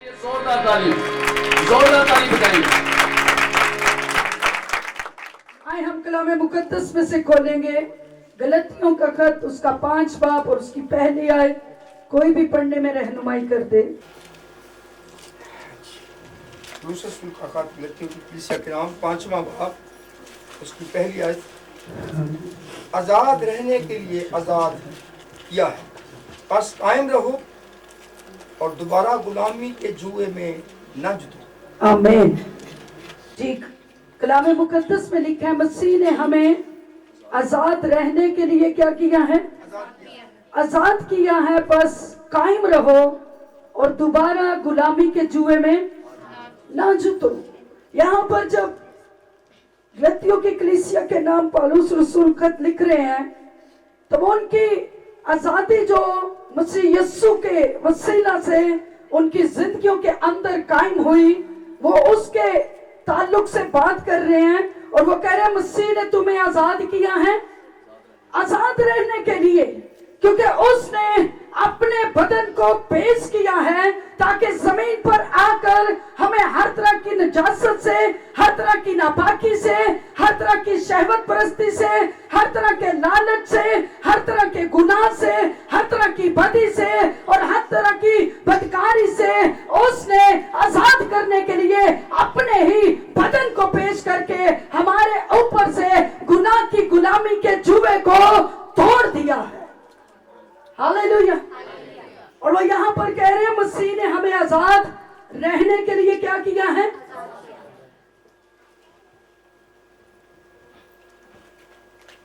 जोरदार ताली बजाइए। आए हम कलाम मुकद्दस में से खोलेंगे गलतियों का खत, उसका 5 बाब और उसकी पहली आयत। कोई भी पढ़ने में रहनुमाई कर दे। पौलुस रसूल का खत गलतियों की कलीसिया के नाम 5वां बाब उसकी पहली आयत। आजाद रहने के लिए आजाद किया है, बस कायम रहो और दोबारा गुलामी के जुए में न जुटो। आमीन। ठीक, कलाम मुकद्दस में लिखा है मसीह ने हमें आजाद रहने के लिए क्या किया है? आजाद किया है, बस कायम रहो और दोबारा गुलामी के जुए में ना जुटो। यहाँ पर जब गलतियों की कलीसिया के नाम पौलुस रसूल खत लिख रहे हैं तो वो उनकी आजादी जो मसीह यीशु के वसीला से उनकी जिंदगियों के अंदर कायम हुई, वो उसके ताल्लुक से बात कर रहे हैं। और वो कह रहे हैं मसीह ने तुम्हें आजाद किया है आजाद रहने के लिए, क्योंकि उसने अपने बदन को पेश किया है ताकि जमीन पर आकर हमें हर तरह की नजासत से, हर तरह की नापाकी से, हर तरह की शहवत परस्ती से, हर तरह के लालच से, हर तरह के गुनाह से, हर तरह की बदी से और हर तरह की बदकारी से उसने आजाद करने के लिए अपने ही बदन को पेश करके हमारे ऊपर से गुनाह की गुलामी के जुए को तोड़ दिया है। हालेलुया। और वो यहाँ पर कह रहे हैं मसीह ने हमें आजाद रहने के लिए क्या किया है?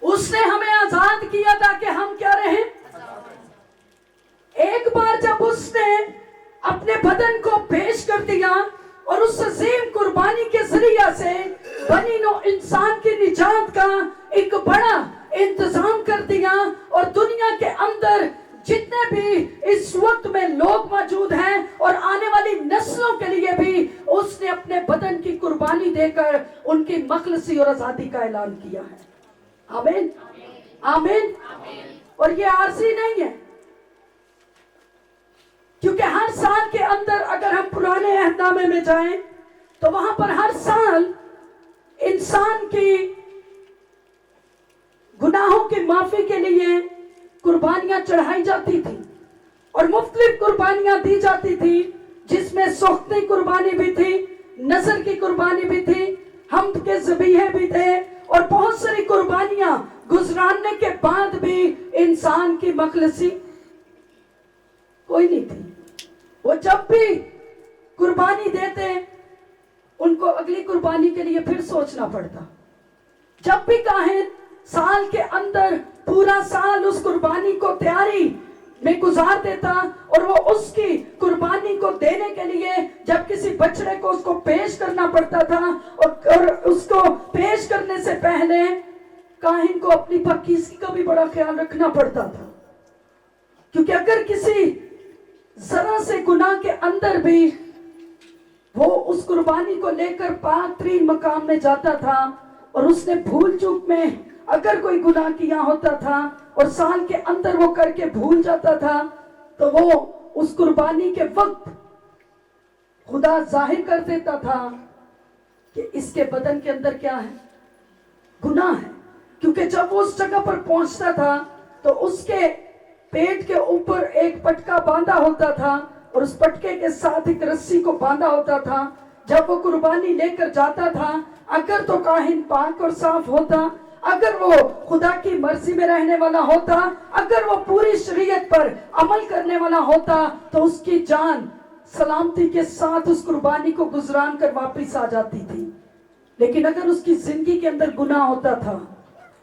उसने हमें आजाद किया ताकि हम क्या रहें? एक बार जब उसने अपने बदन को पेश कर दिया और उस अजीम कुर्बानी के जरिया से बनी नो इंसान की निजात का एक बड़ा इंतजाम कर दिया, और दुनिया के अंदर जितने भी इस वक्त में लोग मौजूद हैं और आने वाली नस्लों के लिए भी उसने अपने बदन की कुर्बानी देकर उनकी मखलसी और आजादी का ऐलान किया है। आमीन, आमीन। और ये आरजी नहीं है, क्योंकि हर साल के अंदर अगर हम पुराने अहदनामे में जाएं तो वहां पर हर साल इंसान की गुनाहों की माफी के लिए कुर्बानियां चढ़ाई जाती थी और मुख्तलिफ कुर्बानियां दी जाती थी, जिसमें सोख्ती कुर्बानी भी थी, नजर की कुर्बानी भी थी, हम्द के ज़बीहे भी थे और बहुत सारी कुर्बानियां गुजराने के बाद भी इंसान की मखलसी कोई नहीं थी। वो जब भी कुर्बानी देते उनको अगली कुर्बानी के लिए फिर सोचना पड़ता। जब भी काहिन साल के अंदर पूरा साल उस कुर्बानी को तैयारी में गुजार देता और वो उसकी कुर्बानी को देने के लिए जब किसी बछड़े को उसको पेश करना पड़ता था और उसको पेश करने से पहले काहिन को अपनी पाकीज़गी का भी बड़ा ख्याल रखना पड़ता था, क्योंकि अगर किसी जरा से गुनाह के अंदर भी वो उस कुर्बानी को लेकर पाक तरीन मकाम में जाता था और उसने भूल चूक में अगर कोई गुनाह किया होता था और साल के अंदर वो करके भूल जाता था, तो वो उस कुर्बानी के वक्त खुदा जाहिर कर देता था कि इसके बदन के अंदर क्या है? गुनाह है। क्योंकि जब वो उस जगह पर पहुंचता था तो उसके पेट के ऊपर एक पटका बांधा होता था और उस पटके के साथ एक रस्सी को बांधा होता था। जब वो कुर्बानी लेकर जाता था, अगर तो काहिन पाक और साफ होता, अगर वो खुदा की मर्जी में रहने वाला होता, अगर वो पूरी शरीयत पर अमल करने वाला होता, तो उसकी जान सलामती के साथ उस कुर्बानी को गुजरान कर वापस आ जाती थी। लेकिन अगर उसकी जिंदगी के अंदर गुनाह होता था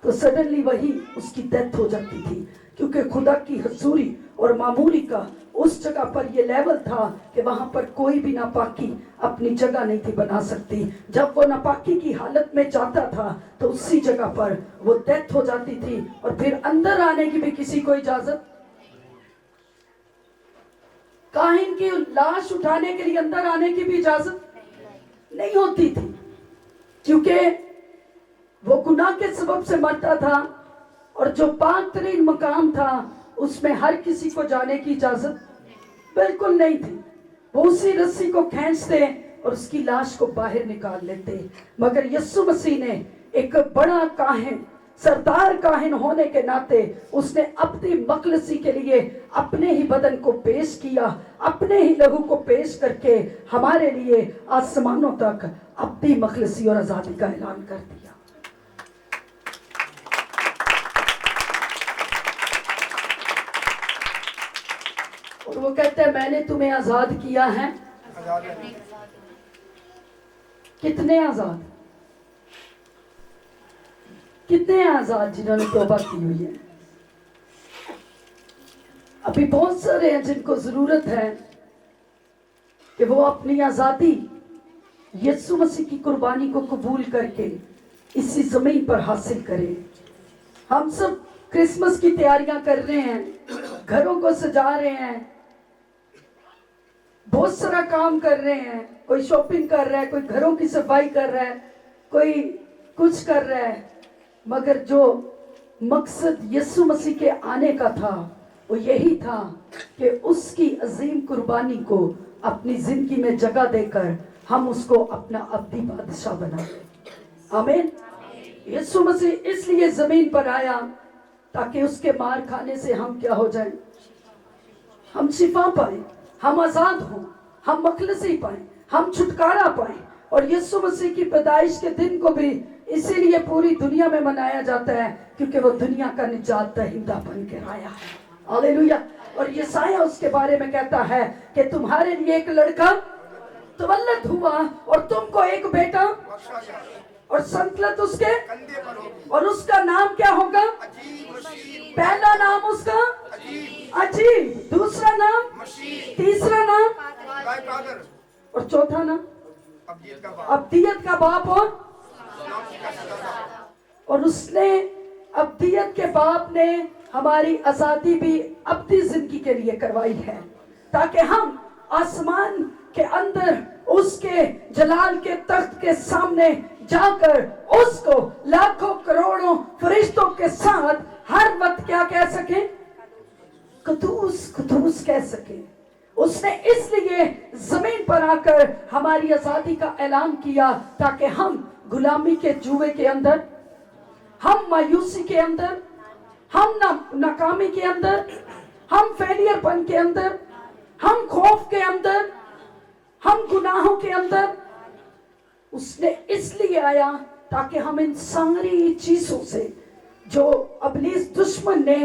तो सडनली वही उसकी डेथ हो जाती थी, क्योंकि खुदा की हजूरी और मामूली का उस जगह पर ये लेवल था कि वहां पर कोई भी नापाकी अपनी जगह नहीं थी बना सकती। जब वो नापाकी की हालत में जाता था तो उसी जगह पर वो डेथ हो जाती थी और फिर अंदर आने की भी किसी को इजाजत, काहिन की लाश उठाने के लिए अंदर आने की भी इजाजत नहीं होती थी, क्योंकि वो गुनाह के सबब से मरता था और जो पाक तरीन मकाम था उसमें हर किसी को जाने की इजाजत बिल्कुल नहीं थी। वो उसी रस्सी को खींचते और उसकी लाश को बाहर निकाल लेते। मगर यीशु मसीह ने एक बड़ा काहिन, सरदार काहिन होने के नाते उसने अपनी मखलसी के लिए अपने ही बदन को पेश किया, अपने ही लहू को पेश करके हमारे लिए आसमानों तक अपनी मखलसी और आजादी का ऐलान कर दिया। और वो कहते हैं मैंने तुम्हें आजाद किया है। कितने आजाद, कितने आजाद जिन्होंने तौबा की हुई है। अभी बहुत सारे हैं जिनको जरूरत है कि वो अपनी आजादी यीशु मसीह की कुर्बानी को कबूल करके इसी जमीन पर हासिल करें। हम सब क्रिसमस की तैयारियां कर रहे हैं, घरों को सजा रहे हैं, बहुत सारा काम कर रहे हैं, कोई शॉपिंग कर रहा है, कोई घरों की सफाई कर रहा है, कोई कुछ कर रहा है। मगर जो मकसद यीशु मसीह के आने का था वो यही था कि उसकी अजीम कुर्बानी को अपनी जिंदगी में जगह देकर हम उसको अपना अब्दी बादशाह बनाएं। आमीन। यीशु मसीह इसलिए जमीन पर आया ताकि उसके मार खाने से हम क्या हो जाएं, हम शिफा पाए, हम आजाद हों, हम मखलसी पाए, हम छुटकारा पाए। और यीशु मसीह की पैदाइश के दिन को भी इसीलिए पूरी दुनिया में मनाया जाता है क्योंकि वो दुनिया का निजात दहिंदा बन के आया है। हालेलुया। और यशायाह उसके बारे में कहता है कि तुम्हारे लिए एक लड़का तवल्लद हुआ और तुमको एक बेटा और संतलत उसके, और उसका नाम क्या होगा? पहला नाम उसका अजीब, दूसरा नाम, तीसरा नाम और चौथा नाम अब्दियत का बाप। और उसने अब्दियत के बाप ने हमारी आजादी भी अब्दी जिंदगी के लिए करवाई है ताकि हम आसमान के अंदर उसके जलाल के तख्त के सामने जाकर उसको लाखों करोड़ों फरिश्तों के साथ हर वक्त क्या कह सके? कुदूस कुदूस कह सके। उसने इसलिए जमीन पर आकर हमारी आजादी का ऐलान किया ताकि हम गुलामी के जुए के अंदर, हम मायूसी के अंदर, हम नाकामी के अंदर, हम फेलियरपन के अंदर, हम खौफ के अंदर, हम गुनाहों के अंदर, उसने इसलिए आया ताकि हम इन सारी चीजों से जो इब्लीस दुश्मन ने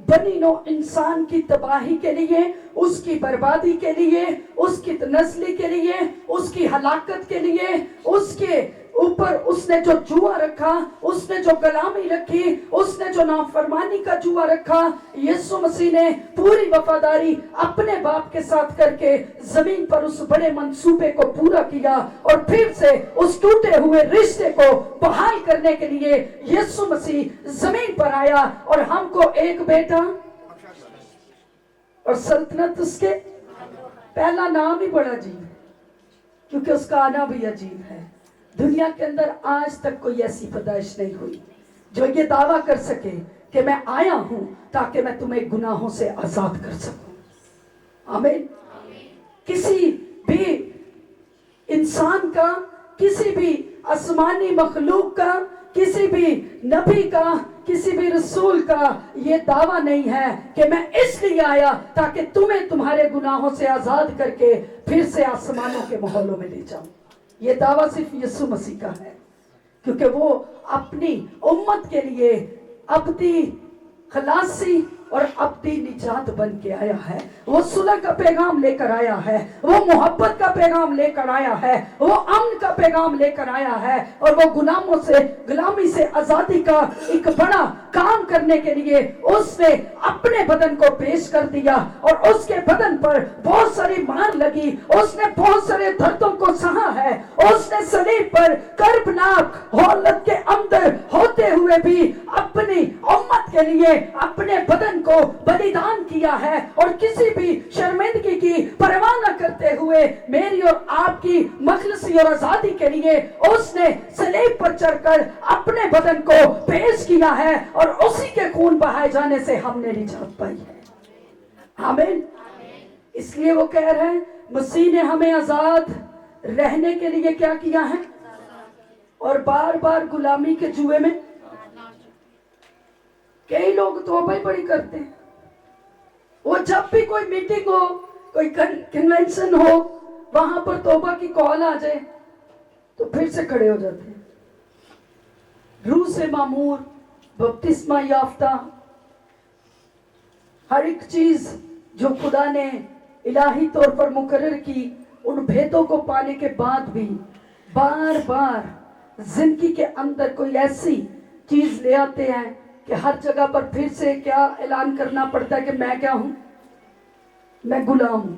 बनी नो इंसान की तबाही के लिए, उसकी बर्बादी के लिए, उसकी नस्ली के लिए, उसकी हलाकत के लिए, उसके ऊपर उसने जो जुआ रखा, उसने जो गुलामी रखी, उसने जो नाफरमानी का जुआ रखा, यीशु मसीह ने पूरी वफादारी अपने बाप के साथ करके जमीन पर उस बड़े मंसूबे को पूरा किया और फिर से उस टूटे हुए रिश्ते को बहाल करने के लिए यीशु मसीह जमीन पर आया और हमको एक बेटा और सल्तनत उसके। पहला नाम ही बड़ा अजीब है क्योंकि उसका आना भी अजीब है। दुनिया के अंदर आज तक कोई ऐसी पैदाइश नहीं हुई जो ये दावा कर सके कि मैं आया हूं ताकि मैं तुम्हें गुनाहों से आजाद कर सकूं। आमीन। किसी भी इंसान का, किसी भी आसमानी मखलूक का, किसी भी नबी का, किसी भी रसूल का ये दावा नहीं है कि मैं इसलिए आया ताकि तुम्हें तुम्हारे गुनाहों से आजाद करके फिर से आसमानों के माहौलों में ले जाऊं। ये दावा सिर्फ यीशु मसीह का है क्योंकि वो अपनी उम्मत के लिए अब्दी खलासी और अब्दी निजात बन के आया है। वो सुलह का पैगाम लेकर आया है, वो मोहब्बत का पैगाम लेकर आया है, वो अमन का पैगाम लेकर आया है और वो गुलामों से, गुलामी से आजादी का एक बड़ा काम करने के लिए उसने अपने बदन को पेश कर दिया और उसके बदन पर बहुत सारी मार लगी, उसने बहुत सारे दर्दों को सहा है, उसने सलीब पर कर्बनाक हालत के अंदर होते हुए भी अपनी उम्मत के लिए अपने बदन को बलिदान किया है और किसी भी शर्मिंदगी की परवाह न करते हुए मेरी और आपकी मखलसी और आजादी के लिए उसने सलीब पर चढ़कर अपने बदन को पेश किया है और उसी के खून बहाए जाने से हमने निजात पाई है। आमीन। इसलिए वो कह रहे हैं मसीह ने हमें आजाद रहने के लिए क्या किया है, और बार बार गुलामी के जुए में। कई लोग तौबा ही बड़ी करते हैं, वो जब भी कोई मीटिंग हो, कोई कन्वेंशन हो, वहां पर तौबा की कॉल आ जाए तो फिर से खड़े हो जाते हैं। रूह से मामूर, बपतिस्मा याफ्ता, हर एक चीज जो खुदा ने इलाही तौर पर मुकर्रर की, उन भेदों को पाने के बाद भी बार बार जिंदगी के अंदर कोई ऐसी चीज ले आते हैं कि हर जगह पर फिर से क्या ऐलान करना पड़ता है कि मैं क्या हूं, मैं गुलाम हूं।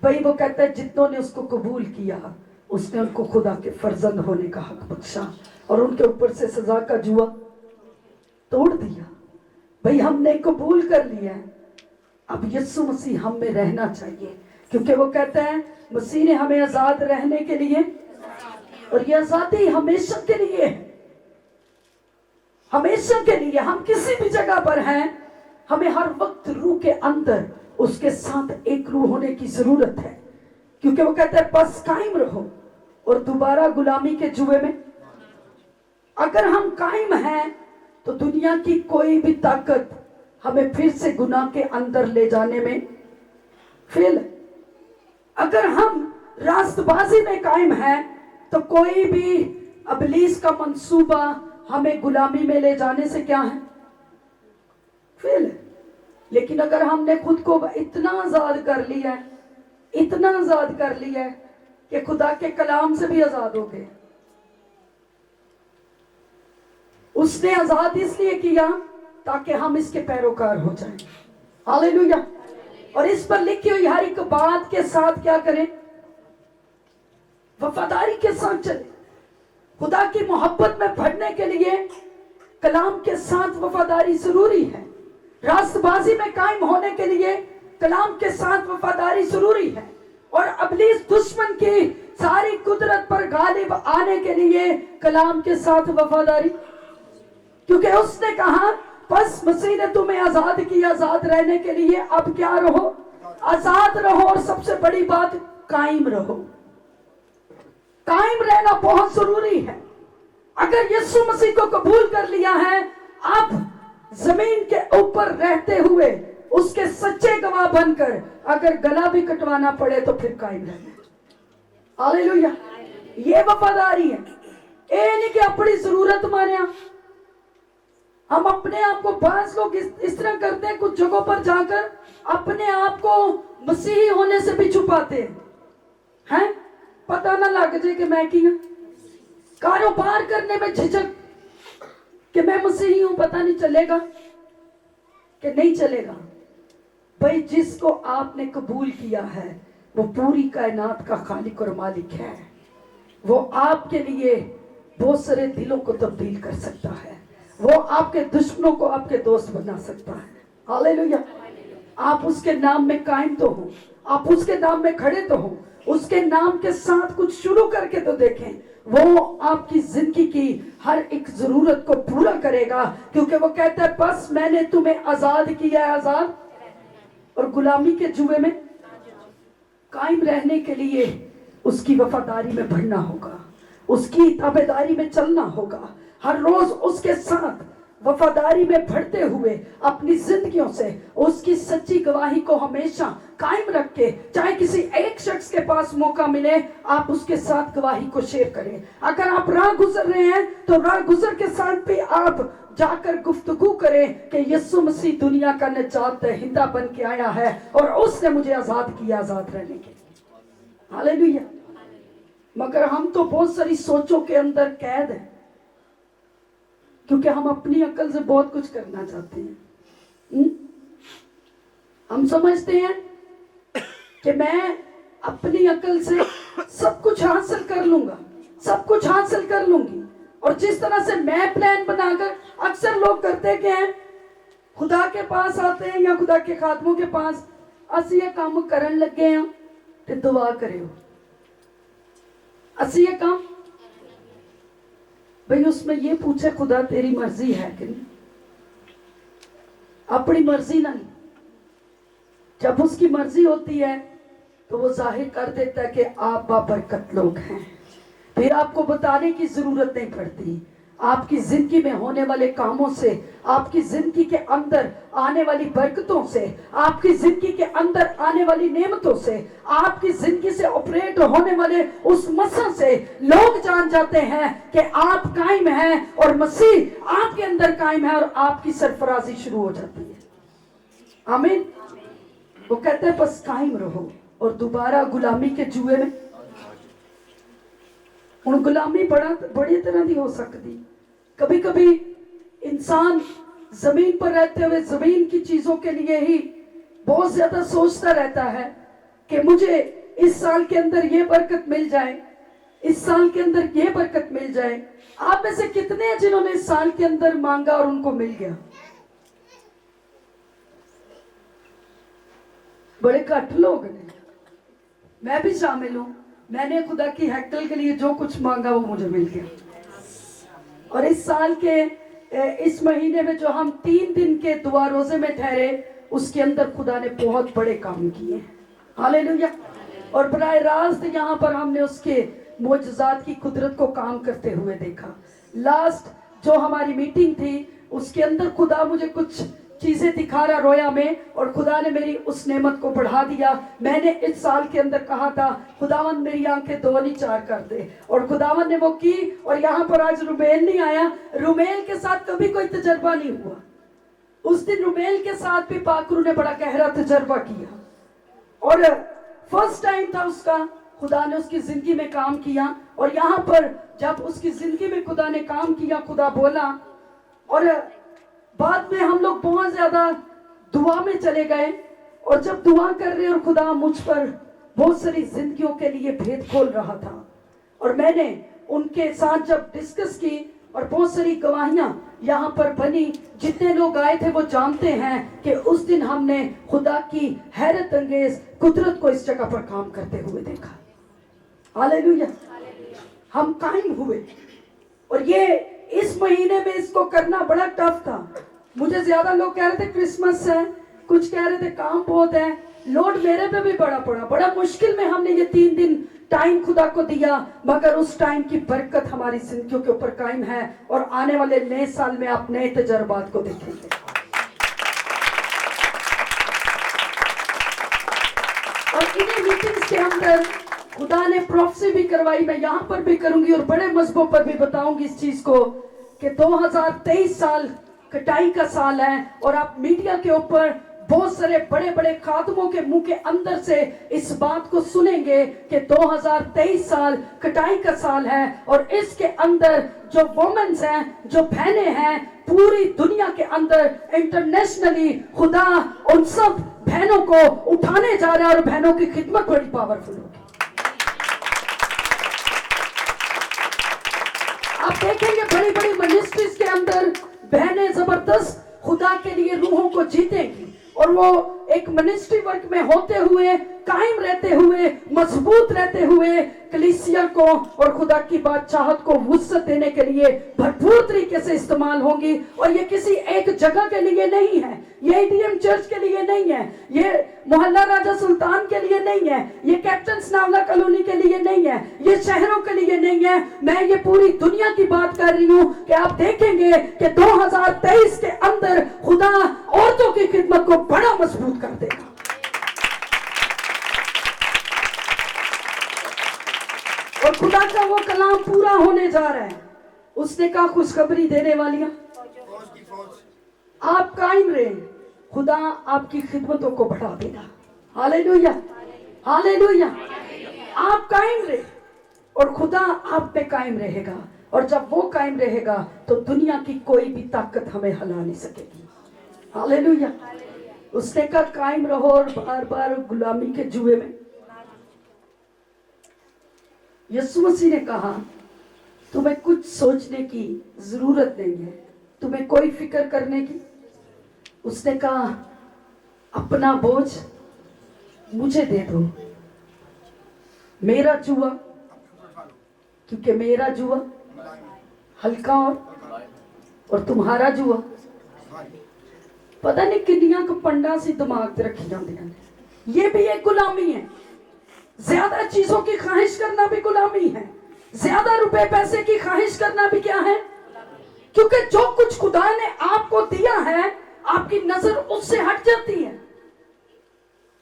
भाई वो कहता है जितनों ने उसको कबूल किया उसने उनको खुदा के फर्जंद होने का हक बख्शा और उनके ऊपर से सजा का जुआ तोड़ दिया। भाई हमने कबूल कर लिया है, अब यीशु मसीह हम में रहना चाहिए, क्योंकि वो कहता है मसीह ने हमें आजाद रहने के लिए, और ये आजादी हमेशा के लिए है, हमेशा के लिए। हम किसी भी जगह पर हैं, हमें हर वक्त रूह के अंदर उसके साथ एक रूह होने की जरूरत है, क्योंकि वो कहता है बस कायम रहो और दोबारा गुलामी के जुए में। अगर हम कायम हैं तो दुनिया की कोई भी ताकत हमें फिर से गुनाह के अंदर ले जाने में फेल है। अगर हम रास्तबाजी में कायम हैं तो कोई भी इब्लीस का मंसूबा हमें गुलामी में ले जाने से क्या है, फेल है। लेकिन अगर हमने खुद को इतना आजाद कर लिया है, इतना आजाद कर लिया है कि खुदा के कलाम से भी आजाद हो गए। उसने आजाद इसलिए किया ताकि हम इसके पैरोकार हो जाएं। हालेलुया। और इस पर लिखी हुई हर एक बात के साथ क्या करें, वफादारी के साथ चले। खुदा की मोहब्बत में बढ़ने के लिए कलाम के साथ वफादारी जरूरी है। रास्तबाजी में कायम होने के लिए कलाम के साथ वफादारी जरूरी है। और इब्लीस दुश्मन की सारी कुदरत पर गालिब आने के लिए कलाम के साथ वफादारी, क्योंकि उसने कहा बस मसीह ने तुम्हें आजाद किया, आजाद रहने के लिए अब क्या रहो, आजाद रहो। और सबसे बड़ी बात कायम रहो। कायम रहना बहुत जरूरी है। अगर यीशु मसीह को कबूल कर लिया है, अब जमीन के ऊपर रहते हुए उसके सच्चे गवाह बनकर अगर गला भी कटवाना पड़े तो फिर कायम रहना। हालेलुया। ये वफादारी है। ये नहीं कि अपनी जरूरत माने। हम अपने आप को, बास लोग इस तरह करते हैं, कुछ जगहों पर जाकर अपने आप को मसीही होने से भी छुपाते हैं, पता ना लग जाए कि मैं की हूं। कारोबार करने में झिझक कि मैं मसीही हूं, पता नहीं चलेगा कि नहीं चलेगा। भाई जिसको आपने कबूल किया है वो पूरी कायनात का खालिक और मालिक है। वो आपके लिए बहुत सारे दिलों को तब्दील कर सकता है। वो आपके दुश्मनों को आपके दोस्त बना सकता है। हालेलुया। आप उसके नाम में कायम तो हो, आप उसके नाम में खड़े तो हो, उसके नाम के साथ कुछ शुरू करके तो देखें। वो आपकी जिंदगी की हर एक जरूरत को पूरा करेगा, क्योंकि वो कहता है बस मैंने तुम्हें आजाद किया है, आजाद। और गुलामी के जुए में कायम रहने के लिए उसकी वफादारी में बढ़ना होगा, उसकी ताबेदारी में चलना होगा। हर रोज उसके साथ वफादारी में बढ़ते हुए अपनी जिंदगियों से उसकी सच्ची गवाही को हमेशा कायम रख के, चाहे किसी एक शख्स के पास मौका मिले, आप उसके साथ गवाही को शेयर करें। अगर आप राह गुजर रहे हैं तो राह गुजर के साथ भी आप जाकर गुफ्तगू करें कि यीशु मसीह दुनिया का निजात दहिंदा बन के आया है और उसने मुझे आजाद किया, आजाद रहने के लिए। हालेलुया। मगर हम तो बहुत सारी सोचों के अंदर कैद हैं, क्योंकि हम अपनी अकल से बहुत कुछ करना चाहते हैं। हम समझते हैं कि मैं अपनी अकल से सब कुछ हासिल कर लूंगा, सब कुछ हासिल कर लूंगी। और जिस तरह से मैं प्लान बनाकर, अक्सर लोग करते क्या हैं, खुदा के पास आते हैं या खुदा के खादमों के पास, असी ये काम करन लगे हैं ते दुआ करियो, असी ये काम। भाई उसमें ये पूछे खुदा तेरी मर्जी है कि नहीं, अपनी मर्जी नहीं। जब उसकी मर्जी होती है तो वो जाहिर कर देता है कि आप बाबरकत लोग हैं। फिर आपको बताने की जरूरत नहीं पड़ती। आपकी जिंदगी में होने वाले कामों से, आपकी जिंदगी के अंदर आने वाली बरकतों से, आपकी जिंदगी के अंदर आने वाली नेमतों से, आपकी जिंदगी से ऑपरेट होने वाले उस मसर से लोग जान जाते हैं कि आप कायम हैं और मसीह आपके अंदर कायम है, और आपकी सरफराजी शुरू हो जाती है। आमीन। वो कहते हैं बस कायम रहो और दोबारा गुलामी के जुए में। ਹੁਣ गुलामी बड़ी तरह की हो सकती। कभी कभी इंसान जमीन पर रहते हुए जमीन की चीजों के लिए ही बहुत ज्यादा सोचता रहता है कि मुझे इस साल के अंदर ये बरकत मिल जाए, इस साल के अंदर ये बरकत मिल जाए। आप में से कितने हैं जिन्होंने इस साल के अंदर मांगा और उनको मिल गया? बड़े घट लोग हैं, मैं भी शामिल हूं। मैंने खुदा की हैकल के लिए जो कुछ मांगा वो मुझे मिल गया। और इस साल के इस महीने में जो हम 3 दिन के दुआ रोजे में ठहरे, उसके अंदर खुदा ने बहुत बड़े काम किए। हालेलुया। और बराह रास्त यहाँ पर हमने उसके मोजज़ात की कुदरत को काम करते हुए देखा। लास्ट जो हमारी मीटिंग थी उसके अंदर खुदा मुझे कुछ चीजें दिखा रहा रोया में, और खुदा ने मेरी उस नेमत को बढ़ा दिया। मैंने इस साल के अंदर कहा था खुदावन मेरी आंखें 2 नहीं 4 कर दे, और खुदावन ने वो की। और यहाँ पर आज रुमेल नहीं आया, रुमेल के साथ कभी कोई तजर्बा नहीं हुआ। उस दिन रुमेल के साथ भी पाकरू ने बड़ा गहरा तजर्बा किया, और फर्स्ट टाइम था उसका। खुदा ने उसकी जिंदगी में काम किया, और यहाँ पर जब उसकी जिंदगी में खुदा ने काम किया, खुदा बोला। और बाद में हम लोग बहुत ज्यादा दुआ में चले गए, और जब दुआ कर रहे और खुदा मुझ पर बहुत सारी जिंदगियों के लिए भेद खोल रहा था, और मैंने उनके साथ जब डिस्कस की, और बहुत सारी गवाहियां यहाँ पर बनी। जितने लोग आए थे वो जानते हैं कि उस दिन हमने खुदा की हैरत अंगेज कुदरत को इस जगह पर काम करते हुए देखा। हालेलुया। हम कायम हुए, और ये इस महीने में इसको करना बड़ा टफ था। मुझे ज्यादा लोग कह रहे थे क्रिसमस है, कुछ कह रहे थे काम बहुत है। लोड मेरे पे भी बड़ा पड़ा, बड़ा मुश्किल में हमने ये 3 दिन टाइम खुदा को दिया, मगर उस टाइम की बरकत हमारी जिंदगियों के ऊपर कायम है, और आने वाले नए साल में आप नए तजर्बात को देखेंगे। और इन्हीं मीटिंग्स के अंदर खुदा ने प्रोफेसी भी करवाई, मैं यहाँ पर भी करूंगी और बड़े मजबूत पर भी बताऊंगी इस चीज को कि 2023 साल कटाई का साल है। और आप मीडिया के ऊपर बहुत सारे बड़े बड़े खादमों के मुंह के अंदर से इस बात को सुनेंगे कि 2023 साल कटाई का साल है, और इसके अंदर जो वुमेन्स हैं, जो बहनें हैं, पूरी दुनिया के अंदर इंटरनेशनली खुदा उन सब बहनों को उठाने जा रहा है, और बहनों की खिदमत बड़ी पावरफुल होगी। आप देखेंगे बड़ी बड़ी मिनिस्ट्रीज के अंदर बहनें जबरदस्त खुदा के लिए रूहों को जीतेंगी, और वो एक मिनिस्ट्री वर्क में होते हुए, कायम रहते हुए, मजबूत रहते हुए कलीसिया को और खुदा की बादशाहत को वुसअत देने के लिए भरपूर तरीके से इस्तेमाल होंगी। और ये किसी एक जगह के लिए नहीं है, ये एडीएम चर्च के लिए नहीं है, ये मोहल्ला राजा सुल्तान के लिए नहीं है, ये कैप्टन नावला कॉलोनी के लिए नहीं है, ये शहरों के लिए नहीं है। मैं ये पूरी दुनिया की बात कर रही हूँ कि आप देखेंगे कि 2023 के अंदर खुदा औरतों की खिदमत को बड़ा मजबूत कर देगा। और खुदा का वो कलाम पूरा होने जा रहा है। उसने कहा खुशखबरी देने वालियां आप कायम रहे, खुदा आपकी खिदमतों को बढ़ा देगा। Hallelujah, hallelujah. आप कायम रहे और खुदा आप पे कायम रहेगा, और जब वो कायम रहेगा तो दुनिया की कोई भी ताकत हमें हिला नहीं सकेगी। हालेलुया। उसने कहा कायम रहो और बार बार गुलामी के जुए में। यीशु मसीह ने कहा तुम्हें कुछ सोचने की जरूरत नहीं है, तुम्हें कोई फिक्र करने की। उसने कहा अपना बोझ मुझे दे दो, मेरा जुआ, क्योंकि मेरा जुआ हल्का और तुम्हारा जुआ पता नहीं किन्नियां को पंडा सी दिमाग ते रखी जांदियां ने। ये भी एक गुलामी है। ज्यादा चीजों की ख्वाहिश करना भी गुलामी है, ज्यादा रुपए पैसे की ख्वाहिश करना भी क्या है, क्योंकि जो कुछ खुदा ने आपको दिया है आपकी नजर उससे हट जाती है।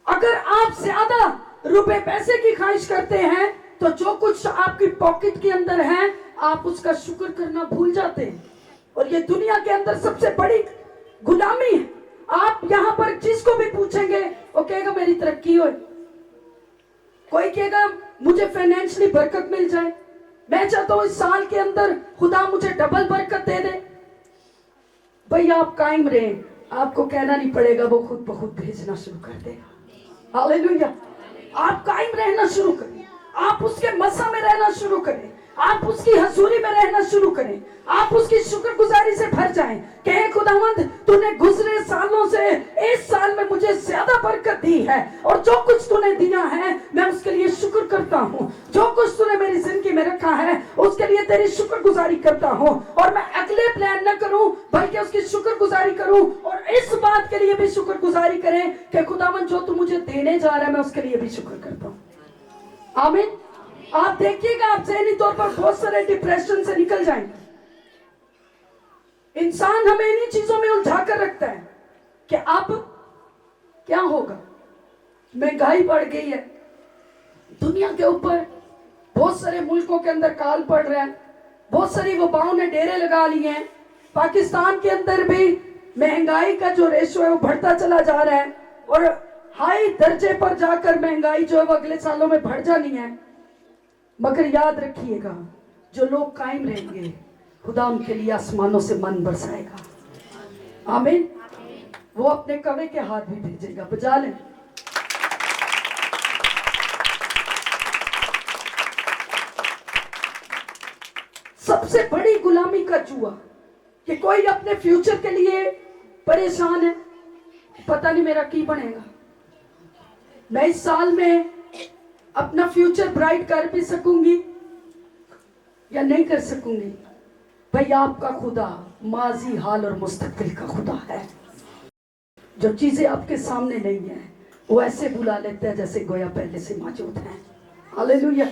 अगर आप ज्यादा रुपए पैसे की ख्वाहिश करते हैं तो जो कुछ आपकी पॉकेट के अंदर है आप उसका शुक्र करना भूल जाते हैं। और ये दुनिया के अंदर सबसे बड़ी गुलामी है। आप यहां पर जिसको भी पूछेंगे वो कहेगा मेरी तरक्की हो, कोई कहेगा मुझे फाइनेंशियली बरकत मिल जाए, मैं चाहता हूं इस साल के अंदर खुदा मुझे डबल बरकत दे दे। भाई आप कायम रहे, आपको कहना नहीं पड़ेगा, वो खुद ब खुद भेजना शुरू कर देगा। हालेलुया। आप कायम रहना शुरू करें, आप उसके मसा में रहना शुरू करें, आप उसकी हजूरी में रहना शुरू करें, आप उसकी शुक्रगुजारी से भर जाएं। कहे खुदावंद तूने गुजरे सालों से इस साल में मुझे ज्यादा बरकत दी है और जो कुछ तूने दिया है मैं उसके लिए शुक्र करता हूँ, जो कुछ तूने मेरी जिंदगी में रखा है उसके लिए तेरी शुक्रगुजारी करता हूँ। और मैं अगले प्लान न करूँ बल्कि उसकी शुक्रगुजारी करूँ और इस बात के लिए भी शुक्रगुजारी करें कि खुदावंद जो तू मुझे देने जा रहा है मैं उसके लिए भी शुक्र करता हूँ। आमीन। आप देखिएगा आप ज़हनी तौर पर बहुत सारे डिप्रेशन से निकल जाएंगे। इंसान हमें इन्हीं चीजों में उलझा कर रखता है कि अब क्या होगा, महंगाई बढ़ गई है, दुनिया के ऊपर बहुत सारे मुल्कों के अंदर काल पड़ रहा है, बहुत सारी वबाओं ने डेरे लगा लिए हैं, पाकिस्तान के अंदर भी महंगाई का जो रेशो है वो बढ़ता चला जा रहा है और हाई दर्जे पर जाकर महंगाई जो है वो अगले सालों में बढ़ जानी है। मगर याद रखिएगा जो लोग कायम रहेंगे खुदा उनके लिए आसमानों से मन बरसाएगा। आमीन। वो अपने कवे के हाथ भी भेजेगा। बजा लें। सबसे बड़ी गुलामी का जुआ कि कोई अपने फ्यूचर के लिए परेशान है, पता नहीं मेरा की बनेगा, मैं इस साल में अपना फ्यूचर ब्राइट कर भी सकूंगी या नहीं कर सकूंगी। भाई आपका खुदा माजी हाल और मुस्तकबिल का खुदा है। जो चीजें आपके सामने नहीं है वो ऐसे बुला लेते हैं जैसे गोया पहले से मौजूद है। हालेलुया।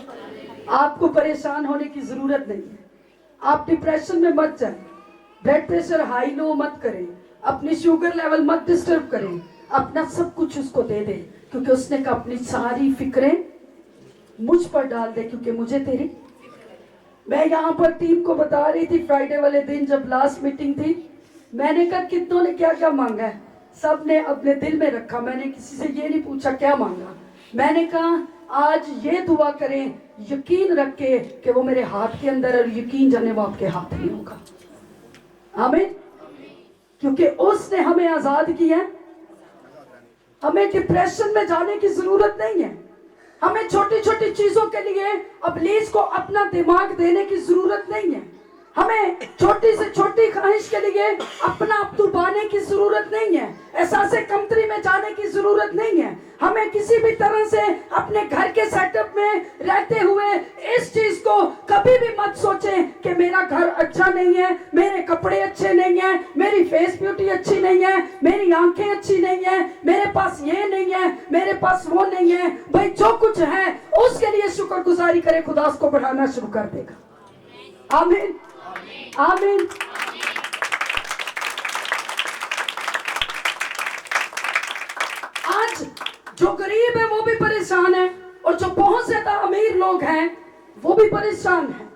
आपको परेशान होने की जरूरत नहीं है। आप डिप्रेशन में मत जाएं, ब्लड प्रेशर हाई लो मत करें, अपनी शुगर लेवल मत डिस्टर्ब करें, अपना सब कुछ उसको दे दे क्योंकि उसने कहा अपनी सारी फिक्रें मुझ पर डाल दे क्योंकि मुझे तेरी। मैं यहाँ पर टीम को बता रही थी फ्राइडे वाले दिन जब लास्ट मीटिंग थी, मैंने कहा कितनों ने क्या क्या मांगा है, सब ने अपने दिल में रखा, मैंने किसी से ये नहीं पूछा क्या मांगा। मैंने कहा आज ये दुआ करें यकीन रख के कि वो मेरे हाथ के अंदर और यकीन जाने वो आपके हाथ में होगा। आमीन। क्योंकि उसने हमें आजाद किया है। हमें डिप्रेशन में जाने की जरूरत नहीं है। हमें छोटी छोटी चीजों के लिए इब्लीस को अपना दिमाग देने की जरूरत नहीं है। हमें छोटी से छोटी ख्वाहिश के लिए अपना आप डुबाने की जरूरत नहीं है। एहसास कमतरी में जाने की जरूरत नहीं है। हमें किसी भी तरह से अपने घर के सेटअप में रहते हुए इस चीज को कभी भी मत सोचें कि मेरा घर अच्छा नहीं है, मेरे कपड़े अच्छे नहीं है, मेरी फेस ब्यूटी अच्छी नहीं है, मेरी आंखें अच्छी नहीं है, मेरे पास ये नहीं है, मेरे पास वो नहीं है। भाई जो कुछ है उसके लिए शुक्रगुजारी करें, खुदा उसको बढ़ाना शुरू कर देगा। आमीन। आमीन। आज जो गरीब है वो भी परेशान है और जो बहुत ज्यादा अमीर लोग हैं वो भी परेशान हैं।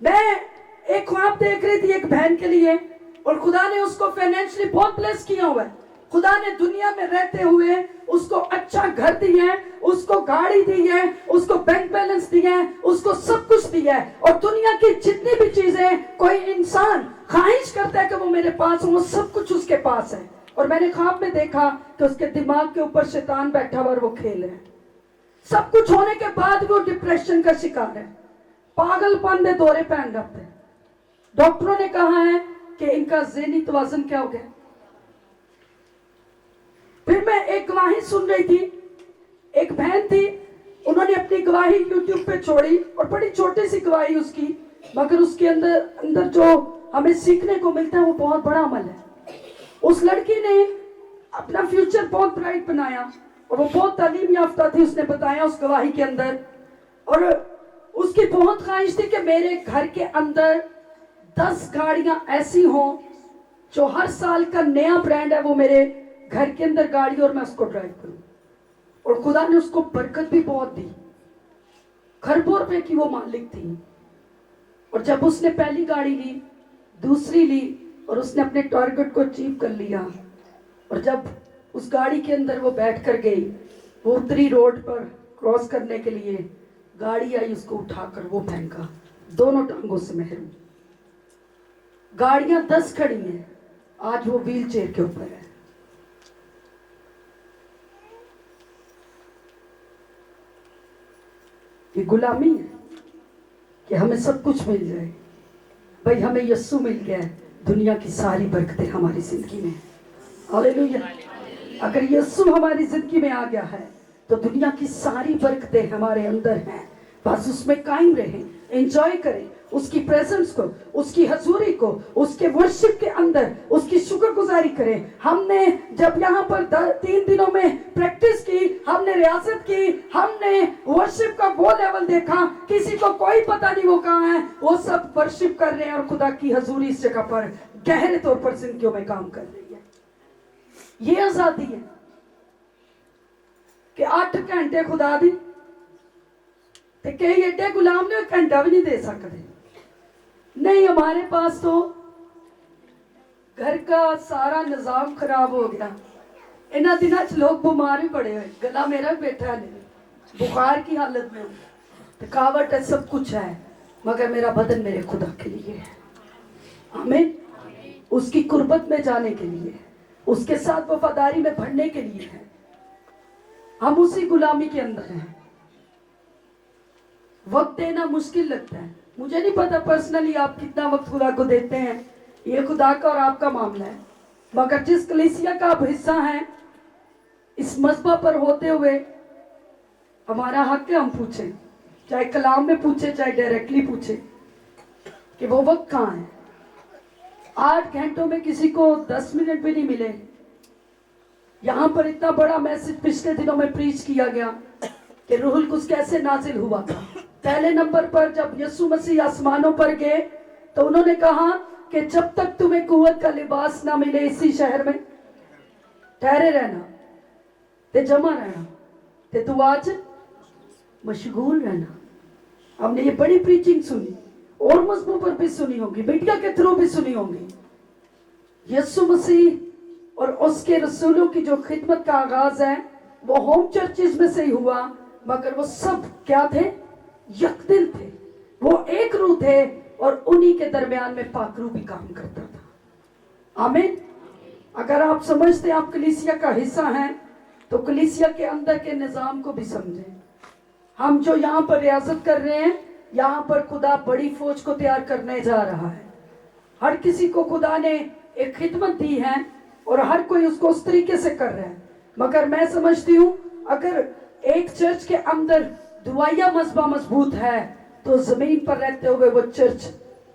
मैं एक ख्वाब देख रही थी एक बहन के लिए और खुदा ने उसको फाइनेंशियली बहुत ब्लेस किया हुआ है। खुदा ने दुनिया में रहते हुए उसको अच्छा घर दिया है, उसको गाड़ी दी है, उसको बैंक बैलेंस दिया है, उसको सब कुछ दिया है। और दुनिया की जितनी भी चीजें कोई इंसान ख्वाहिश करता है कि वो मेरे पास हो, वो सब कुछ उसके पास है। और मैंने ख्वाब में देखा कि उसके दिमाग के ऊपर शैतान बैठा हुआ और वो खेल रहा है। सब कुछ होने के बाद वो डिप्रेशन का शिकार है, पागलपन दे दौरे पहन रखते हैं। डॉक्टरों ने कहा है कि इनका ज़हनी तवाज़ुन क्या हो गया। फिर मैं एक गवाही सुन रही थी, एक बहन थी, उन्होंने अपनी गवाही यूट्यूब पे छोड़ी और बड़ी छोटी सी गवाही उसकी, मगर उसके अंदर जो हमें सीखने को मिलता है वो बहुत बड़ा अमल है। उस लड़की ने अपना फ्यूचर बहुत ब्राइट बनाया और वो बहुत तालीम याफ्ता थी, उसने बताया उस गवाही के अंदर। और उसकी बहुत ख्वाहिश थी कि मेरे घर के अंदर 10 गाड़ियां ऐसी हों जो हर साल का नया ब्रांड है वो मेरे घर के अंदर गाड़ी और मैं उसको ड्राइव करूं। और खुदा ने उसको बरकत भी बहुत दी, खरबों रुपए की वो मालिक थी। और जब उसने पहली गाड़ी ली, दूसरी ली, और उसने अपने टारगेट को अचीव कर लिया, और जब उस गाड़ी के अंदर वो बैठ कर गई, वो उतरी रोड पर क्रॉस करने के लिए, गाड़ी आई उसको उठाकर वो फेंका, दोनों टांगों से महरूम। गाड़ियां 10 खड़ी हैं, आज वो व्हील चेयर के ऊपर है। ये गुलामी है कि हमें सब कुछ मिल जाए। भाई हमें यस्सु मिल गया है, दुनिया की सारी बरकतें हमारी जिंदगी में। हालेलुया। अगर यस्सु हमारी जिंदगी में आ गया है तो दुनिया की सारी बरकतें हमारे अंदर हैं। बस उसमें कायम रहें, एंजॉय करें उसकी प्रेजेंस को, उसकी हजूरी को, उसके वर्शिप के अंदर उसकी शुक्रगुजारी करें। हमने जब यहाँ पर 3 दिनों में प्रैक्टिस की, हमने रियासत की, हमने वर्शिप का वो लेवल देखा, किसी को कोई पता नहीं वो कहाँ है, वो सब वर्शिप कर रहे हैं और खुदा की हजूरी इस जगह पर गहरे तौर पर जिंदगियों में काम कर रही है। ये आजादी है कि 8 घंटे खुदा दी ते कई एडे गुलाम ने 1 घंटा भी नहीं दे सकते। नहीं, हमारे पास तो घर का सारा निजाम खराब हो गया। इन दिनों च लोग बीमार भी पड़े हुए, गला मेरा भी बैठा है, बुखार की हालत में, थकावट है, सब कुछ है, मगर मेरा बदन मेरे खुदा के लिए है। आमीन। उसकी कुर्बत में जाने के लिए, उसके साथ वफादारी में बढ़ने के लिए है। हम उसी गुलामी के अंदर हैं। वक्त देना मुश्किल लगता है। मुझे नहीं पता पर्सनली आप कितना वक्त खुदा को देते हैं, ये खुदा का और आपका मामला है, मगर जिस कलीसिया का आप हिस्सा हैं, इस मज़हब पर होते हुए हमारा हक है हम पूछें, चाहे कलाम में पूछे चाहे डायरेक्टली पूछे कि वो वक्त कहाँ है। 8 घंटों में किसी को 10 मिनट भी नहीं मिले। यहाँ पर इतना बड़ा मैसेज पिछले दिनों में प्रीच किया गया कि रूहुल कुद्स कैसे नाजिल हुआ था। पहले नंबर पर जब यीशु मसीह आसमानों पर गए तो उन्होंने कहा कि जब तक तुम्हें कुव्वत का लिबास ना मिले इसी शहर में ठहरे रहना, ते जमा रहना, ते दुआ च मशगूल रहना। हमने ये बड़ी प्रीचिंग सुनी और मजमू पर भी सुनी होगी, मीडिया के थ्रू भी सुनी होगी। यीशु मसीह और उसके रसूलों की जो खिदमत का आगाज है वो होम चर्चिज में से ही हुआ, मगर वो सब क्या थे? यकदिल थे, वो एक रूह थे और उन्हीं के दरमियान में पाकरू भी काम करता था। आमीन। अगर आप समझते आप कलीसिया का हिस्सा हैं तो कलीसिया के अंदर के निज़ाम को भी समझें। हम जो यहाँ पर रियासत कर रहे हैं, यहाँ पर खुदा बड़ी फौज को तैयार करने जा रहा है। हर किसी को खुदा ने एक खिदमत दी है और हर कोई उसको उस तरीके से कर रहा है। मगर मैं समझती हूँ अगर एक चर्च के अंदर दुआया मजबा मजबूत है तो जमीन पर रहते हुए वो चर्च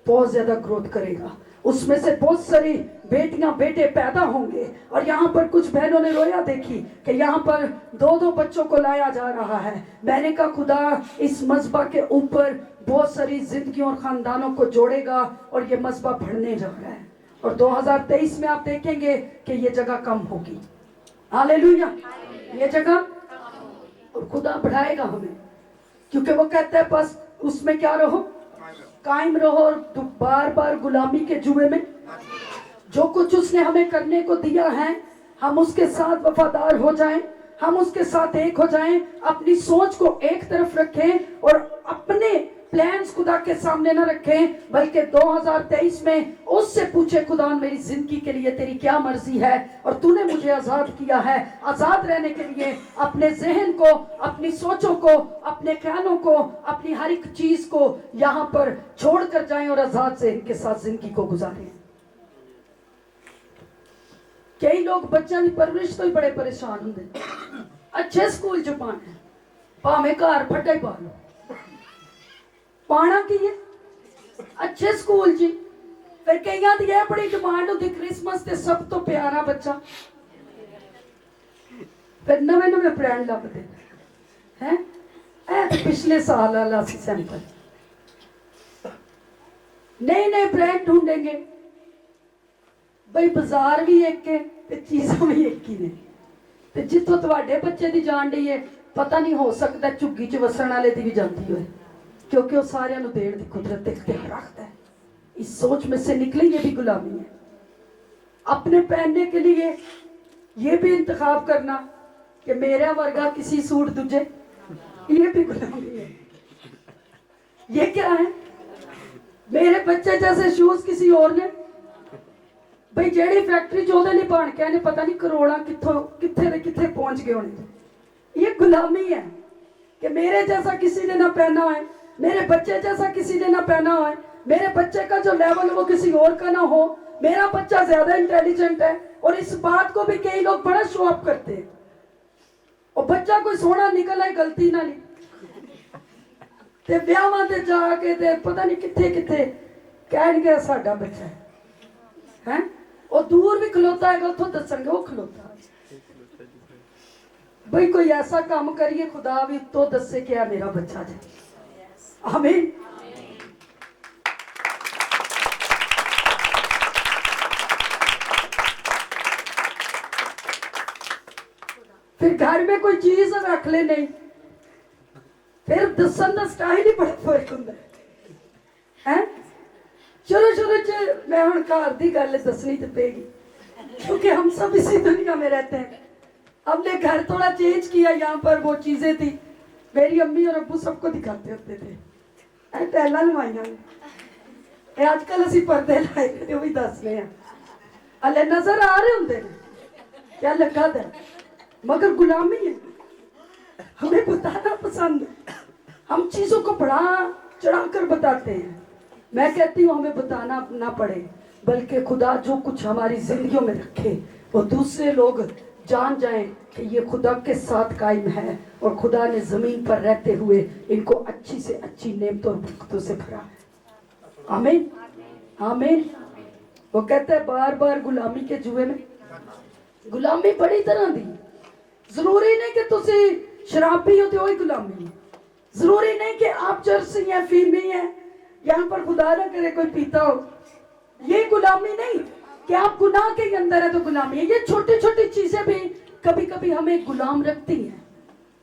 बहुत ज्यादा ग्रोथ करेगा। उसमें से बहुत सारी बेटियां बेटे पैदा होंगे। और यहाँ पर कुछ बहनों ने रोया देखी कि यहाँ पर 2-2 बच्चों को लाया जा रहा है। मैंने कहा खुदा इस मजबा के ऊपर बहुत सारी जिंदगियों और खानदानों को जोड़ेगा और ये मजबा बढ़ने जा रहा है। और 2023 में आप देखेंगे कि ये जगह कम होगी। हालेलुया। ये जगह और खुदा बढ़ाएगा हमें, क्योंकि वो कहता है बस उसमें क्या रहो, कायम रहो और बार बार गुलामी के जुए में जो कुछ उसने हमें करने को दिया है हम उसके साथ वफादार हो जाएं, हम उसके साथ एक हो जाएं, अपनी सोच को एक तरफ रखें और अपने प्लान्स खुदा के सामने न रखें, बल्कि 2023 में उससे पूछे खुदा मेरी जिंदगी के लिए तेरी क्या मर्जी है और तूने मुझे आजाद किया है। आजाद रहने के लिए अपने जहन को, अपनी सोचों को, अपने ख्यालों को, अपनी हर एक चीज को यहाँ पर छोड़ कर जाएं और आजाद जहन के साथ जिंदगी को गुजारें। कई लोग बच्चों की परवरिश तो ही बड़े परेशान होंगे। अच्छे स्कूल च पाने भावें घर फटा ही पा लो, पाना की है अच्छे स्कूल जी। फिर कई दी बड़ी डिमांड होती क्रिसमस से सब तो प्यारा बच्चा फिर नवे नवे ब्रांड लभदे हैं। पिछले साल वाला सी सैंपल, नए नए ब्रांड ढूंढेंगे। भाई बाजार भी एक है ते चीज़ां भी एक ही ने। ते जिथों तुहाडे बच्चे दी जान दी है, पता नहीं हो सकता झुग्गी च वसण वाले दी भी जाती होए, क्योंकि वो सारियां नूं देण दी कुदरत ते इख्तियार रखता है। इस सोच में से निकली ये भी गुलामी है। अपने पहनने के लिए ये भी इंतखाब करना कि मेरा वर्गा किसी सूट दूजे, ये भी गुलामी है। ये क्या है? मेरे बच्चे जैसे शूज किसी और ने, भाई जेड़ी फैक्ट्री च ओहदे नहीं बन के ने पता नहीं करोड़ा कित्थों कित्थे दे कित्थे पहुंच गए होने। ये गुलामी है कि मेरे जैसा किसी ने ना पहना है, मेरे बच्चे जैसा किसी ने ना पहना है, मेरे बच्चे का जो लेवल वो किसी और का ना हो, मेरा बच्चा ज्यादा इंटेलिजेंट है। और इस बात को भी कई लोग बड़ा शो ऑफ करते हैं। और बच्चा कोई सोना निकल आए गलती ना नहीं ते ब्याहां ते जाके ते पता नहीं कित्थे कित्थे कहणगे साडा बच्चा है। और दूर भी खलोता है, उथों दसणगे वो खलोता है। भाई कोई ऐसा काम करिए खुदा भी तो दसे क्या मेरा बच्चा है। आमीन। फिर घर में कोई चीज रख ले नहीं, फिर दसन का स्टाइल ही बड़ा फर्क होंदा है। शुरू शुरू च मैं हुण घर की गल दसनी तो पेगी, क्योंकि हम सब इसी दुनिया में रहते हैं। हमने घर थोड़ा चेंज किया, यहाँ पर वो चीजें थी मेरी अम्मी और अब्बू सबको दिखाते होते थे। टैला लवाइया ने आजकल असी पर्दे लाए थे, वो भी दस रहे हैं। हले नजर आ रहे होंगे क्या लगा था, मगर गुलामी है। हमें बताना पसंद है, हम चीजों को बढ़ा चढ़ा कर बताते हैं। मैं कहती हूँ हमें बताना ना पड़े, बल्कि खुदा जो कुछ हमारी जिंदगियों में रखे वो दूसरे लोग जान जाएं कि ये खुदा के साथ कायम है और खुदा ने जमीन पर रहते हुए इनको अच्छी से अच्छी नेमतों और बरकतों से भरा है। आमीन आमीन। वो कहते हैं बार बार गुलामी के जुए में, गुलामी बड़ी तरह दी। जरूरी नहीं कि तुसी शराब पी हो तो वही गुलामी है। जरूरी नहीं कि आप चर्सी हैं फीमी हैं, यहाँ पर खुदा ना करे कोई पीता हो, ये गुलामी नहीं। कि आप गुनाह के अंदर है तो गुलामी है। ये छोटी छोटी चीजें भी कभी कभी हमें गुलाम रखती हैं,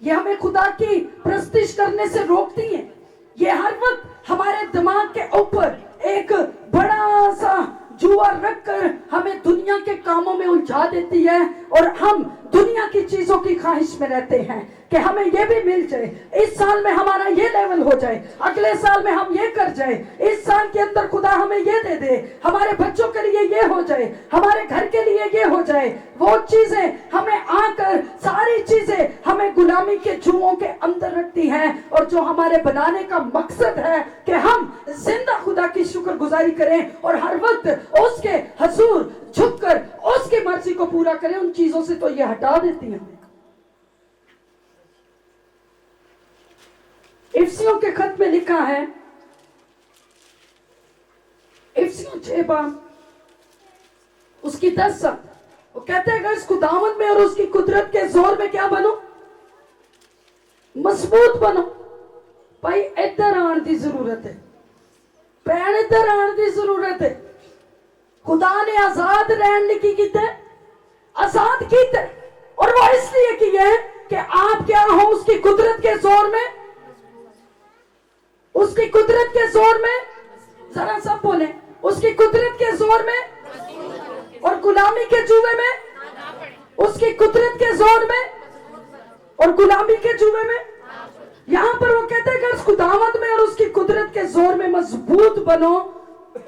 ये हमें खुदा की प्रस्तिश करने से रोकती हैं। ये हर वक्त हमारे दिमाग के ऊपर एक बड़ा सा जुआ रखकर हमें दुनिया के कामों में उलझा देती है और हम दुनिया की चीजों की ख्वाहिश में रहते हैं कि हमें ये भी मिल जाए, इस साल में हमारा ये लेवल हो जाए, अगले साल में हम ये कर जाए, इस साल के अंदर खुदा हमें ये दे दे, हमारे बच्चों के लिए ये हो जाए, हमारे घर के लिए ये हो जाए। वो चीजें हमें आकर सारी चीजें हमें गुलामी के जुओं के अंदर रखती हैं। और जो हमारे बनाने का मकसद है कि हम जिंदा खुदा की शुक्रगुजारी करें और हर वक्त उसके हुजूर झुककर उसकी मर्जी को पूरा करें, उन चीजों से तो ये हटा देती हैं। इफ्सियों के खत में लिखा है, इफ्सियों 6 उसकी 10 वो कहते हैं अगर इस खुदावंद में और उसकी कुदरत के जोर में क्या बनो, मजबूत बनो। भाई इधर आने की जरूरत है, भैन इधर आने की जरूरत है। खुदा ने आजाद रहने की कीते, आजाद कीते, और वो इसलिए की है कि आप क्या हो उसकी कुदरत के जोर में, उसकी कुदरत के जोर में, जरा सब बोले, उसकी कुदरत के जोर में और गुलामी के जुए में, उसकी कुदरत के जोर में और गुलामी के जुए में। यहां पर वो कहते हैं कि खुदावंद में और उसकी कुदरत के जोर में मजबूत बनो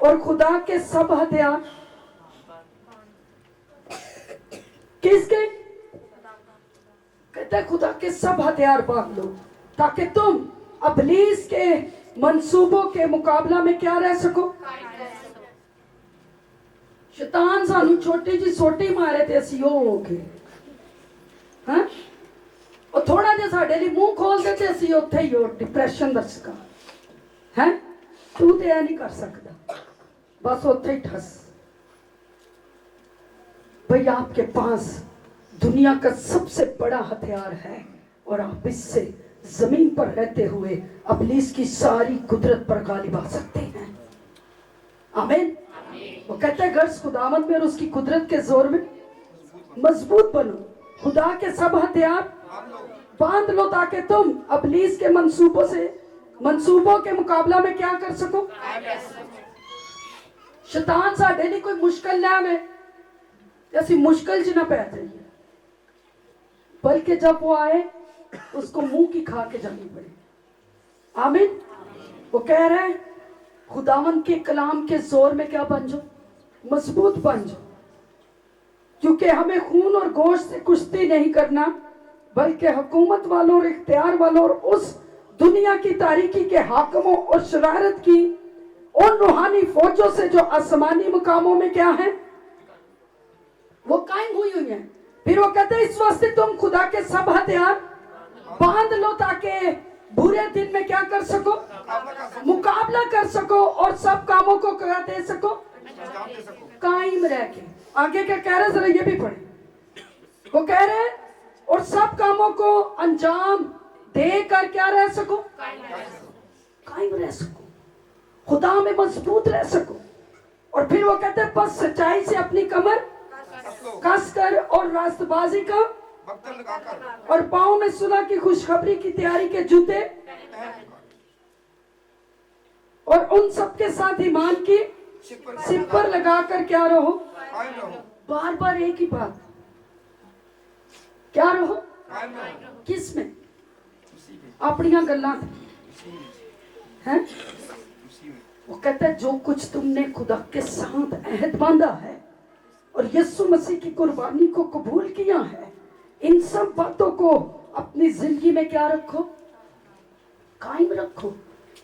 और खुदा के सब हथियार किसके, कहते हैं खुदा के सब हथियार बांध लो ताकि तुम अबलीस के मंसूबों के मुकाबला में क्या रह सको। शैतान सानू छोटी जी सोटी मारे थे असी हो गए, हाँ? और थोड़ा जिहा साडे लिए मुंह खोल दे ते असी उत्थे ही हो डिप्रेशन दा शिकार है। तू तो यह नहीं कर सकता, बस उत्थे ही ठस। भाई आपके पास दुनिया का सबसे बड़ा हथियार है और आप इससे जमीन पर रहते हुए इब्लीस की सारी कुदरत पर गालिब आ सकते हैं। आमीन। वो कहते हैं गर्ज खुदावंद में और उसकी कुदरत के जोर में मजबूत बनो, खुदा के सब हथियार बांध लो ताकि तुम इब्लीस के मंसूबों के मुकाबला में क्या कर सको। शैतान साडे लिए कोई मुश्किल ना है, ऐसी मुश्किल च ना पै जाइए, बल्कि जब वो आए उसको मुंह की खा के जानी पड़े। आमीन। वो कह रहे हैं खुदावंद के कलाम के जोर में क्या बन जाओ, मजबूत बन जाओ, क्योंकि हमें खून और गोश्त से कुश्ती नहीं करना, बल्कि हुकूमत वालों और इख्तियार वालों और उस दुनिया की तारीकी के हाकिमों और शरारत की उन रूहानी फौजों से जो आसमानी मुकामों में क्या है, वो कायम हुई हुई है। फिर वो कहते हैं इस वास्ते तुम खुदा के सब हथियार बांध लो ताकि बुरे दिन में क्या कर सको, मुकाबला कर सको और सब कामों को क्या दे सको, कायम रह के। आगे क्या कह रहे, जरा ये भी पढ़े। वो कह रहे हैं और सब कामों को अंजाम दे कर क्या रह सको, कायम रह सको, खुदा में मजबूत रह सको। और फिर वो कहते हैं बस सच्चाई से अपनी कमर कस कर और रास्तबाजी का और पाँव में सुलह की खुशखबरी की तैयारी के जूते और उन सब के साथ ईमान की सिर पर लगाकर क्या रहो, बार बार एक ही बात, क्या रहो, किस में, अपनी गल्लां हैं। वो कहता है जो कुछ तुमने खुदा के साथ अहद बांधा है और यीशु मसीह की कुर्बानी को कबूल किया है, इन सब बातों को अपनी जिंदगी में क्या रखो, कायम रखो।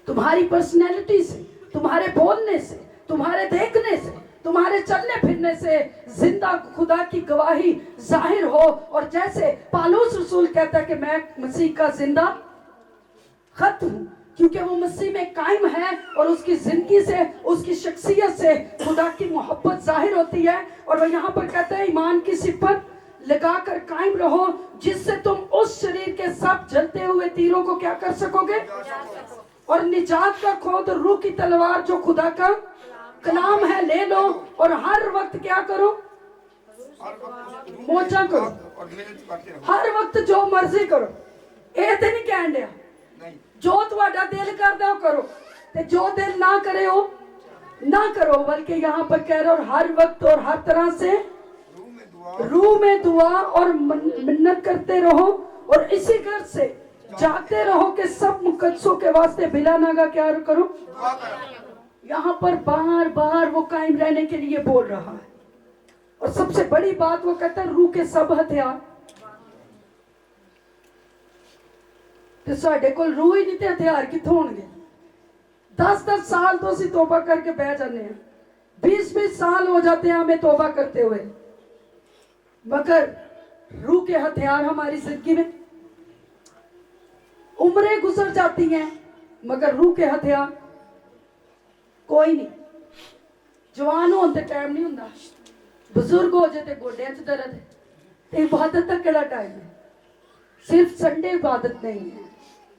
तुम्हारी पर्सनैलिटी से, तुम्हारे बोलने से, तुम्हारे देखने से, तुम्हारे चलने फिरने से जिंदा खुदा की गवाही जाहिर हो। और जैसे पालूस रसूल कहता है कि मैं मसीह का जिंदा खत हूं, क्योंकि वो मसीह में कायम है और उसकी जिंदगी से, उसकी शख्सियत से खुदा की मोहब्बत जाहिर होती है। और वो यहाँ पर कहते हैं ईमान की सिफत लगाकर कायम रहो, जिससे तुम उस शरीर के सब जलते हुए तीरों को क्या कर सकोगे, और निजात का खोद रूह की तलवार जो खुदा का कलाम है ले लो और हर वक्त क्या करो, मोचा करो, हर वक्त जो मर्जी करो। ये तो नहीं कह दिया जो तुम्हारा दिल करता हो करो, ते जो दिल ना करे हो ना करो, बल्कि यहाँ पर कह रहे हो हर वक्त और हर तरह से रूह में दुआ और मिन्नत करते रहो और इसी घर से जागते रहो कि सब मुकद्दसों के वास्ते बिला नागा क्या करो। यहाँ पर बार बार वो कायम रहने के लिए बोल रहा है। और सबसे बड़ी बात वो कहता है रूह के सब हथियार, ਤੇ ਸਾਡੇ ਕੋਲ रूह ही नहीं ते हथियार कितों होंगे। 10-10 साल तो ਅਸੀਂ तौबा करके बह जाते हैं, 20-20 साल हो जाते हैं हमें तौबा करते हुए, मगर रूह के हथियार हमारी जिंदगी में, उम्रें गुजर जाती हैं मगर रूह के हथियार कोई नहीं। जवान होने टाइम नहीं होता, बुजुर्ग हो जाए तो गोड्या च दर्द है। इबादत का केड़ा टाइम है? सिर्फ संडे इबादत नहीं है,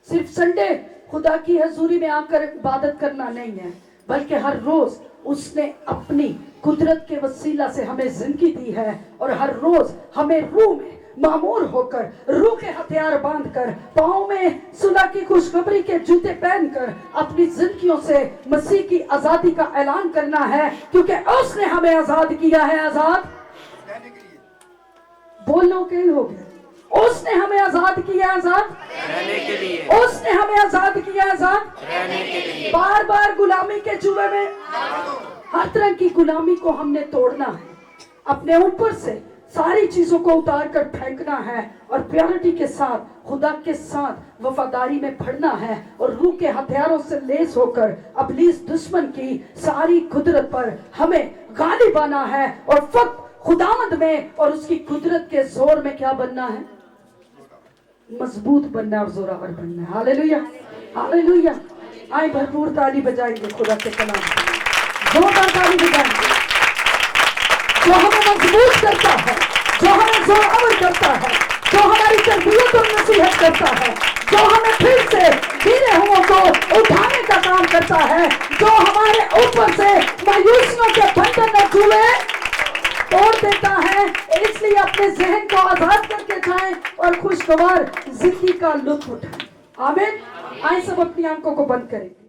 सिर्फ संडे खुदा की हजूरी में आकर इबादत करना नहीं है, बल्कि हर रोज उसने अपनी कुदरत के वसीला से हमें जिंदगी दी है और हर रोज हमें रूह में मामूर होकर, रूह के हथियार बांधकर, पाँव में सुलह की खुशखबरी के जूते पहनकर अपनी जिंदगियों से मसीह की आजादी का ऐलान करना है, क्योंकि उसने हमें आजाद किया है। आजाद बोलना कहीं हो गया, उसने हमें आजाद किया, आजाद रहने के लिए, उसने हमें आजाद किया, आजाद रहने के लिए। बार बार गुलामी के जुए में हर तरह की गुलामी को हमने तोड़ना है, अपने ऊपर से सारी चीजों को उतार कर फेंकना है और प्यारिटी के साथ खुदा के साथ वफादारी में बढ़ना है और रूह के हथियारों से लेस होकर इब्लीस दुश्मन की सारी कुदरत पर हमें गालिब आना है और फक्त खुदावंद में और उसकी कुदरत के जोर में क्या बनना है, मजबूत बनना और जोरावर बनना है। Hallelujah, hallelujah. आए भरपूर ताली बजाएंगे खुदा के कलाम, जोरदार ताली बजाएंगे जो हमें मजबूत करता है, जो हमें जोरावर करता है, जो हमारी तरबियत और नसीहत करता है, जो हमें फिर से गिरे हुओं को उठाने का काम करता है, जो हमारे ऊपर से मायूसियों के बंधन और जुए तोड़ देता है। इसलिए अपने जहन को आजाद करके जाएं और खुशगवार जिंदगी का लुत्फ उठाएं। आमीन। आइए सब अपनी आंखों को बंद करें।